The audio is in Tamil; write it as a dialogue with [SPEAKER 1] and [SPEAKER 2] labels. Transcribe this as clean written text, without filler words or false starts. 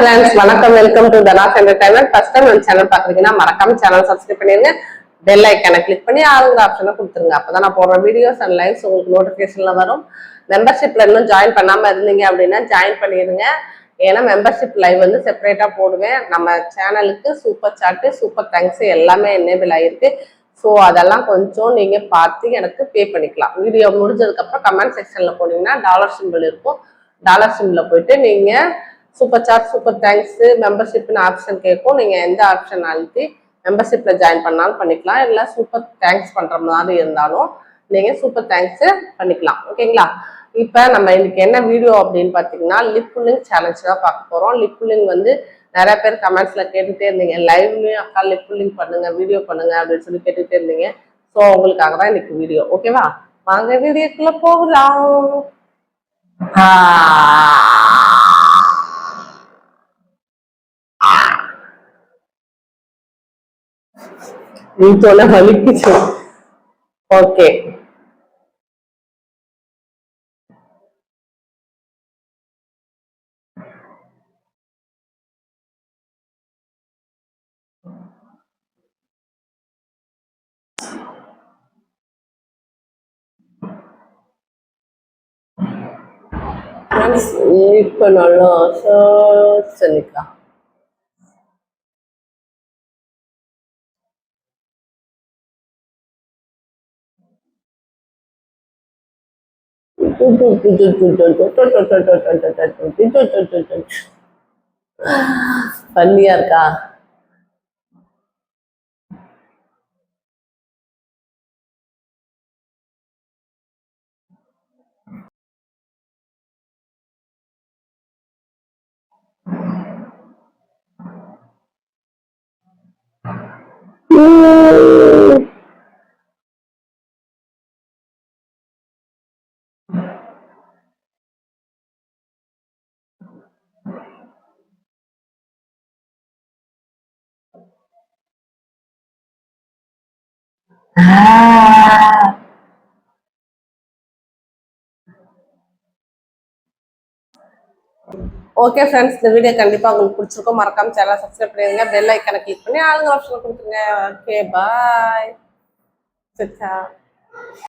[SPEAKER 1] ஃப்ரெண்ட்ஸ் வணக்கம், welcome to Dhana's entertainment. First time நம்ம சேனல் பாக்குறீங்கன்னா மறக்காம சேனல் சப்ஸ்கிரைப் பண்ணிருங்க. பெல் ஐக்கானை கிளிக் பண்ணி ஆளுங்க ஆப்ஷனை கொடுத்துருங்க. அப்பதான் நான் போடுற வீடியோஸ் அண்ட் லைவ்ஸ் உங்களுக்கு நோட்டிபிகேஷன்ல வரும். மெம்பர்ஷிப்ல இன்னும் ஜாயின் பண்ணாம இருந்தீங்க அப்படின்னா ஜாயின் பண்ணிடுங்க. ஏன்னா மெம்பர்ஷிப் லைவ் வந்து செப்பரேட்டா போடுவேன். நம்ம சேனலுக்கு சூப்பர் சாட்டு, சூப்பர் தேங்க்ஸ் எல்லாமே எனேபிள் ஆயிருக்கு. ஸோ அதெல்லாம் கொஞ்சம் நீங்க பார்த்து எனக்கு பே பண்ணிக்கலாம். வீடியோ முடிஞ்சதுக்கு அப்புறம் கமெண்ட் செக்ஷன்ல போனீங்கன்னா டாலர் சிம்பிள் இருக்கும். டாலர் சிம்பிள்ல போயிட்டு நீங்க சூப்பர் சாட், சூப்பர் தேங்க்ஸ், மெம்பர்ஷிப்னு ஆப்ஷன் கேட்கும். நீங்க எந்த ஆப்ஷன் அழுத்தி மெம்பர்ஷிப்ல ஜாயின் பண்ணாலும் பண்ணிக்கலாம். இல்லை சூப்பர் தேங்க்ஸ் பண்ற மாதிரி இருந்தாலும் நீங்க சூப்பர் தேங்க்ஸ் பண்ணிக்கலாம். ஓகேங்களா? இப்ப நம்ம இன்னைக்கு என்ன வீடியோ அப்படின்னு பாத்தீங்கன்னா லிப் புல்லிங் சேலஞ்ச் தான் பார்க்க போறோம். லிப் புல்லிங் வந்து நிறைய பேர் கமெண்ட்ஸ்ல கேட்டுட்டே இருந்தீங்க, லைவ்லயும் அக்கா லிப் புல்லிங் பண்ணுங்க, வீடியோ பண்ணுங்க அப்படின்னு சொல்லி கேட்டுட்டே இருந்தீங்க. ஸோ உங்களுக்காக தான் இன்னைக்கு வீடியோ. ஓகேவா? வாங்க வீடியோக்குள்ள போகலாம். நீ வலிக்குச்சு. ஓகே, இப்ப நல்லா சொல்லிக்கலாம். பண்ணியா இருக்கா? ஓகே ஃப்ரெண்ட்ஸ், இந்த வீடியோ கண்டிப்பா உங்களுக்கு பிடிச்சிருக்கும். மறக்காம சேனல் சப்ஸ்கிரைப் பண்ணிடுங்க. பெல் ஐக்கானை கிளிக் பண்ணி ஆளுங்க ஆப்ஷன் கொடுத்துருங்க. ஓகே, பாய்.